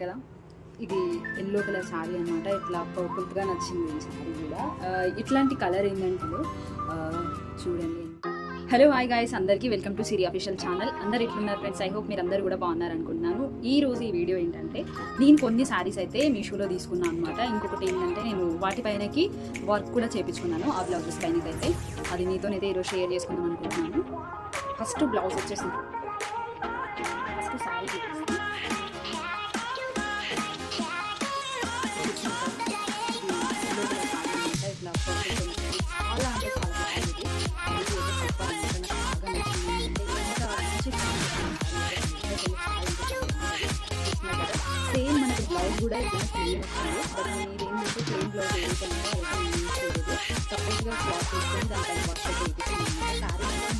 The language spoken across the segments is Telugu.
కదా, ఇది ఎల్లో కలర్ శారీ అనమాట. ఇట్లా పర్పుల్గా నచ్చింది ఈ శారీ కూడా. ఇట్లాంటి కలర్ ఏంటంటే చూడండి. హలో హాయ్ గాయ్స్, అందరికీ welcome to Siri official channel. అందరు ఎట్లున్నారు ఫ్రెండ్స్? ఐ హోప్ మీరు అందరూ కూడా బాగున్నారు అనుకుంటున్నాను. ఈ రోజు ఈ వీడియో ఏంటంటే, నేను కొన్ని శారీస్ అయితే మీషోలో తీసుకున్నాను అనమాట. ఇంకొకటి ఏంటంటే, నేను వాటిపైనకి వర్క్ కూడా చేయించుకున్నాను ఆ బ్లౌజెస్ పైనకైతే. అది మీతోనైతే ఈరోజు షేర్ చేసుకుందాం అనుకుంటున్నాను. ఫస్ట్ బ్లౌజ్ వచ్చేసి ఫస్ట్ శారీ చాలా అంటే చాలా బాగుంది. సేమ్ మనకి బ్లౌజ్ కూడా ఇట్లా ప్లెయిన్ వస్తుంది. బట్ నేను ఇదేంటంటే ప్లెయిన్ బ్లౌజ్ ఏదైతే ఉందో అదైతే నేను యూజ్ చేయలేదు. సపరేట్గా క్లాత్ తీసుకొని దానిపైన వర్క్ అయితే వేయించుకున్నాను. శారీ అయితే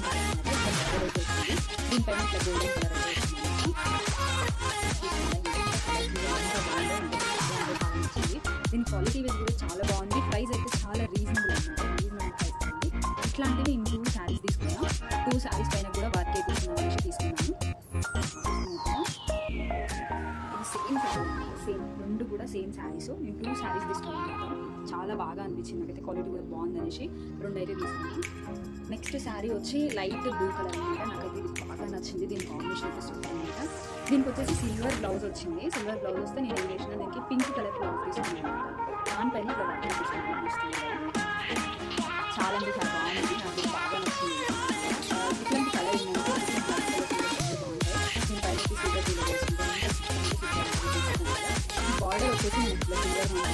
దీనిపైన ఇట్లా గోల్డెన్ కలర్ అయితే దీని క్వాలిటీ వైజ్ కూడా చాలా బాగుంది. ప్రైస్ అయితే చాలా రీజనబుల్ అనమాట. రీజనబుల్ ప్రైస్ ఉంది. ఇట్లాంటివి నేను 2 శారీస్ తీసుకున్నాను. 2 శారీస్ పైన కూడా వర్క్ వేయించుకున్నాను. సేమ్ రెండు కూడా సేమ్ శారీస్. నేను 2 శారీస్ తీసుకున్నాను. చాలా బాగా అనిపించింది నాకైతే. క్వాలిటీ కూడా బాగుంది అనేసి 2 అయితే తీసుకున్నాను. నెక్స్ట్ శారీ వచ్చి లైట్ బ్లూ కలర్ అనమాట. నాకైతే ఇది బాగా నచ్చింది. దీని కాంబినేషన్ అయితే సూపర్ అనమాట. దీనికి వచ్చేసి సిల్వర్ బ్లౌజ్ వచ్చింది. సిల్వర్ బ్లౌజ్ వస్తే నేను ఏం చేసిన, దీనికి పింక్ కలర్ బ్లౌజ్ తీసుకున్నాను అనమాట. దానిపైన ఇక్కడ వర్క్ తీసుకున్నాను. చాలా అంటే చాలా బాగుంది. నాకు బాగా నచ్చింది. ఇట్లాంటి కలర్ ఏంటంటే దీనిపైన సిల్వర్ బ్లౌజ్ వేసుకుంటాను. బార్డర్ వచ్చేసి నేను ఇట్లా సిల్వర్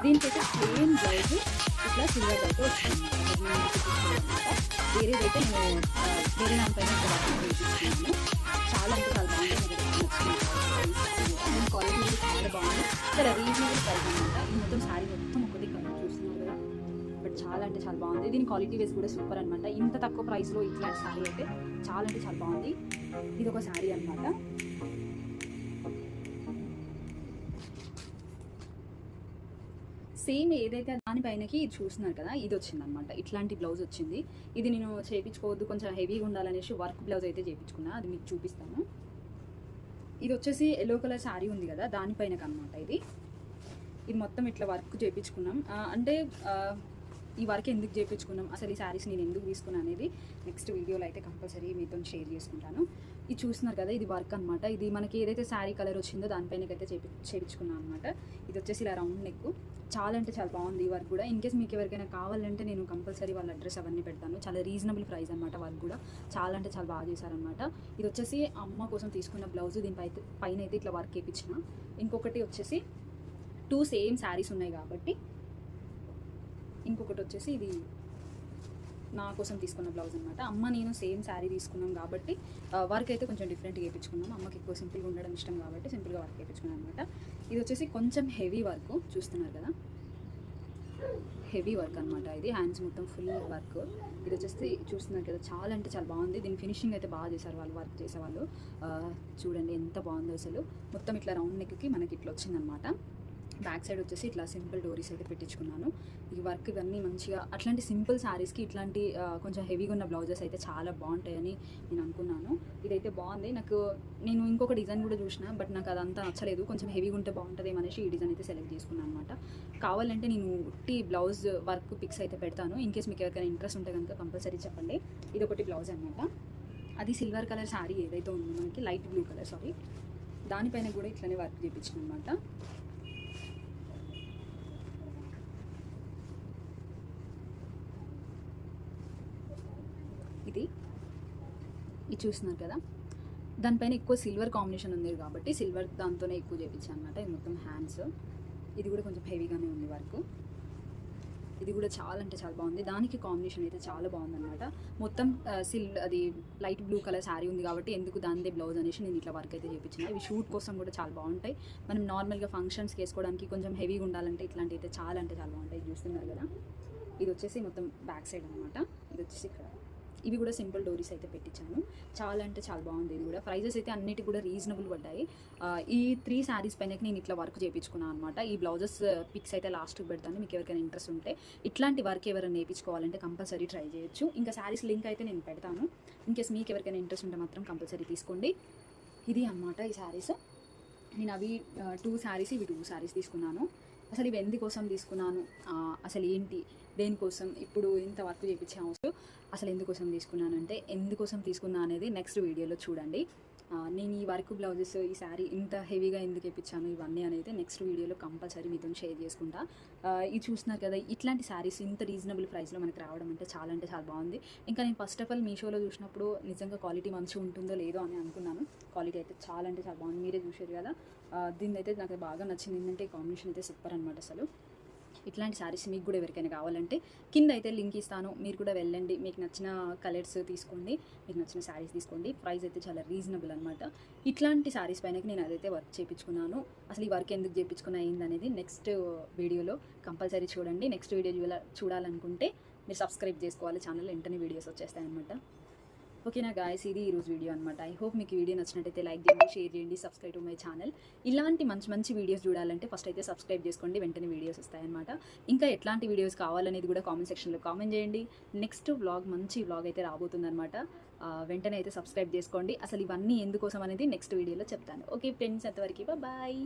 దీనికైతే సేమ్ బ్లౌజ్ ఇట్లా సిల్వర్ అయితే వచ్చింది. వేరేదైతే నేను వేరే దానిపైన వేయించుకున్నాను. చాలా అంటే చాలా బాగుంది. నేను క్వాలిటీ కూడా చాలా బాగుంది. చాలా రీజనబుల్ ప్రైస్ అనమాట. ఈ మొత్తం శారీ మొత్తం ఒకటి కలర్ చూస్తున్నారు కదా, బట్ చాలా అంటే చాలా బాగుంది. దీని క్వాలిటీ వైజ్ కూడా సూపర్ అనమాట. ఇంత తక్కువ ప్రైస్లో ఇట్లాంటి శారీ అయితే చాలా అంటే చాలా బాగుంది. ఇది ఒక శారీ అనమాట. సేమ్ ఏదైతే దానిపైనకి ఇది చూస్తున్నారు కదా, ఇది వచ్చింది అనమాట. ఇట్లాంటి బ్లౌజ్ వచ్చింది. ఇది నేను చేయించుకోవద్దు, కొంచెం హెవీగా ఉండాలనేసి వర్క్ బ్లౌజ్ అయితే చేయించుకున్నా. అది మీకు చూపిస్తాను. ఇది వచ్చేసి ఎల్లో కలర్ శారీ ఉంది కదా, దానిపైనకి అనమాట. ఇది మొత్తం ఇట్లా వర్క్ చేయించుకున్నాం. అంటే ఈ వర్క్ ఎందుకు చేయించుకున్నాం, అసలు ఈ శారీస్ నేను ఎందుకు తీసుకున్నాను అనేది నెక్స్ట్ వీడియోలో అయితే కంపల్సరీ మీతో షేర్ చేసుకుంటాను. ఇది చూస్తున్నారు కదా, ఇది వర్క్ అనమాట. ఇది మనకి ఏదైతే శారీ కలర్ వచ్చిందో దానిపైనకైతే చేయించుకున్నాను అనమాట. ఇది వచ్చేసి ఇలా రౌండ్ నెక్. చాలా అంటే చాలా బాగుంది ఈ వర్క్ కూడా. ఇన్ కేస్ మీకు ఎవరికైనా కావాలంటే నేను కంపల్సరీ వాళ్ళ అడ్రస్ అవన్నీ పెడతాను. చాలా రీజనబుల్ ప్రైస్ అనమాట. వర్క్ కూడా చాలా అంటే చాలా బాగా చేశారనమాట. ఇది వచ్చేసి అమ్మ కోసం తీసుకున్న బ్లౌజ్. పైన అయితే ఇట్లా వర్క్ వేయించిన. ఇంకొకటి వచ్చేసి 2 సేమ్ శారీస్ ఉన్నాయి కాబట్టి, ఇంకొకటి వచ్చేసి ఇది నా కోసం తీసుకున్న బ్లౌజ్ అనమాట. అమ్మ నేను సేమ్ శారీ తీసుకున్నాం కాబట్టి వర్క్ అయితే కొంచెం డిఫరెంట్గా వేయించుకున్నాం. అమ్మకి ఎక్కువ సింపుల్గా ఉండడం ఇష్టం కాబట్టి సింపుల్గా వర్క్ వేయించుకున్నాను అనమాట. ఇది వచ్చేసి కొంచెం హెవీ వర్క్ చూస్తున్నారు కదా, హెవీ వర్క్ అనమాట. ఇది హ్యాండ్స్ మొత్తం ఫుల్ వర్క్. ఇది వచ్చేసి చూస్తున్నారు కదా, చాలా అంటే చాలా బాగుంది. దీని ఫినిషింగ్ అయితే బాగా చేశారు వాళ్ళు, వర్క్ చేసేవాళ్ళు. చూడండి ఎంత బాగుందో అసలు. మొత్తం ఇట్లా రౌండ్ నెక్కి మనకి ఇట్లా వచ్చిందనమాట. బ్యాక్ సైడ్ వచ్చేసి ఇట్లా సింపుల్ డోరీస్ అయితే పెట్టించుకున్నాను. ఈ వర్క్ ఇవన్నీ మంచిగా అట్లాంటి సింపుల్ శారీస్కి ఇట్లాంటి కొంచెం హెవీగా ఉన్న బ్లౌజెస్ అయితే చాలా బాగుంటాయని నేను అనుకున్నాను. ఇదైతే బాగుంది. నేను ఇంకొక డిజైన్ కూడా చూసిన, బట్ నాకు అదంతా నచ్చలేదు. కొంచెం హెవీగా ఉంటే బాగుంటుంది అనేసి ఈ డిజైన్ అయితే సెలెక్ట్ చేసుకున్నాను అనమాట. కావాలంటే నేను బ్లౌజ్ వర్క్ పిక్స్ అయితే పెడతాను. ఇన్ కేస్ మీకు ఎవరికైనా ఇంట్రెస్ట్ ఉంటే కనుక కంపల్సరీ చెప్పండి. ఇది ఒకటి బ్లౌజ్ అనమాట. అది సిల్వర్ కలర్ శారీ ఏదైతే ఉందో మనకి, లైట్ బ్లూ కలర్ సారీ, దానిపైన కూడా ఇట్లనే వర్క్ చేయించిన అనమాట. ఇది చూస్తున్నారు కదా, దానిపైన ఎక్కువ సిల్వర్ కాంబినేషన్ ఉంది కాబట్టి సిల్వర్ దాంతోనే ఎక్కువ చేయించాను అనమాట. ఇది మొత్తం హ్యాండ్స్. ఇది కూడా కొంచెం హెవీగానే ఉంది వర్క్. ఇది కూడా చాలా అంటే చాలా బాగుంది. దానికి కాంబినేషన్ అయితే చాలా బాగుందన్నమాట. మొత్తం అది లైట్ బ్లూ కలర్ శారీ ఉంది కాబట్టి ఎందుకు దానిదే బ్లౌజ్ అనేసి నేను ఇట్లా వర్క్ అయితే చేయించిన. ఇవి షూట్ కోసం కూడా చాలా బాగుంటాయి. మనం నార్మల్గా ఫంక్షన్స్కి వేసుకోవడానికి కొంచెం హెవీగా ఉండాలంటే ఇట్లాంటివి అయితే చాలా అంటే చాలా బాగుంటాయి. చూస్తున్నారు కదా, ఇది వచ్చేసి మొత్తం బ్యాక్ సైడ్ అనమాట. ఇది వచ్చేసి ఇక్కడ ఇవి కూడా సింపుల్ డోరీస్ అయితే పెట్టించాను. చాలా అంటే చాలా బాగుంది. ఇది కూడా ప్రైజెస్ అయితే అన్నిటి కూడా రీజనబుల్ పడ్డాయి. ఈ 3 శారీస్ పైనకి నేను ఇట్లా వర్క్ చేయించుకున్నాను అనమాట. ఈ బ్లౌజెస్ పిక్స్ అయితే లాస్ట్కి పెడతాను. మీకు ఎవరికైనా ఇంట్రెస్ట్ ఉంటే ఇట్లాంటి వర్క్ ఎవరైనా నేర్పించుకోవాలంటే కంపల్సరీ ట్రై చేయొచ్చు. ఇంకా శారీస్ లింక్ అయితే నేను పెడతాను. ఇన్కేస్ మీకు ఎవరికైనా ఇంట్రెస్ట్ ఉంటే మాత్రం కంపల్సరీ తీసుకోండి. ఇది అన్నమాట ఈ శారీస్. నేను అవి 2 శారీస్, ఇవి 2 శారీస్ తీసుకున్నాను. అసలు ఇవి ఎందుకోసం తీసుకున్నాను, అసలు ఏంటి, దేనికోసం ఇప్పుడు ఇంత వర్క్ చేయించే అవసరం, అసలు ఎందుకోసం తీసుకున్నానంటే ఎందుకోసం తీసుకున్నా అనేది నెక్స్ట్ వీడియోలో చూడండి. నేను ఈ వర్క్ బ్లౌజెస్, ఈ శారీ ఇంత హెవీగా ఎందుకు వేయించాను ఇవన్నీ అనేది నెక్స్ట్ వీడియోలో కంపల్సరీ మీతో షేర్ చేసుకుంటా. ఇది చూస్తున్నారు కదా, ఇట్లాంటి శారీస్ ఇంత రీజనబుల్ ప్రైస్లో మనకి రావడం అంటే చాలా బాగుంది. ఇంకా నేను ఫస్ట్ ఆఫ్ ఆల్ మీషోలో చూసినప్పుడు నిజంగా క్వాలిటీ మంచిగా ఉంటుందో లేదో అని అనుకున్నాను. క్వాలిటీ అయితే చాలా బాగుంది. మీరే చూసారు కదా. దీని అయితే నాకు బాగా నచ్చింది. ఏంటంటే కాంబినేషన్ అయితే సూపర్ అనమాట. అసలు ఇట్లాంటి శారీస్ మీకు కూడా ఎవరికైనా కావాలంటే కింద అయితే లింక్ ఇస్తాను. మీరు కూడా వెళ్ళండి, మీకు నచ్చిన కలర్స్ తీసుకోండి, మీకు నచ్చిన శారీస్ తీసుకోండి. ప్రైస్ అయితే చాలా రీజనబుల్ అనమాట. ఇట్లాంటి శారీస్ పైనకి నేను అదైతే వర్క్ చేయించుకున్నాను. అసలు ఈ వర్క్ ఎందుకు చేయించుకున్నా ఏందనేది నెక్స్ట్ వీడియోలో కంపల్సరీ చూడండి. నెక్స్ట్ వీడియో చూడాలనుకుంటే మీరు సబ్స్క్రైబ్ చేసుకోవాలి. ఛానల్ వెంటనే వీడియోస్ వచ్చేస్తాయి అనమాట. ఓకేనా గాయస్, ఇది ఈరోజు వీడియో అనమాట. ఐ హోప్ మీకు ఈ వీడియో నచ్చినట్టయితే లైక్ చేయండి, షేర్ చేయండి, సబ్స్క్రైబ్ టు మై ఛానల్. ఇలాంటి మంచి వీడియోస్ చూడాలంటే ఫస్ట్ అయితే సబ్స్క్రైబ్ చేసుకోండి, వెంటనే వీడియోస్ వస్తాయన్నమాట. ఇంకా ఎట్లాంటి వీడియోస్ కావాలనేది కూడా కామెంట్ సెక్షన్లో కామెంట్ చేయండి. నెక్స్ట్ మంచి వ్లాగ్ అయితే రాబోతుందన్నమాట. వెంటనే అయితే సబ్స్క్రైబ్ చేసుకోండి. అసలు ఇవన్నీ ఎందుకోసం అనేది నెక్స్ట్ వీడియోలో చెప్తాను. ఓకే ఫ్రెండ్స్, అంతవరకు బాయ్.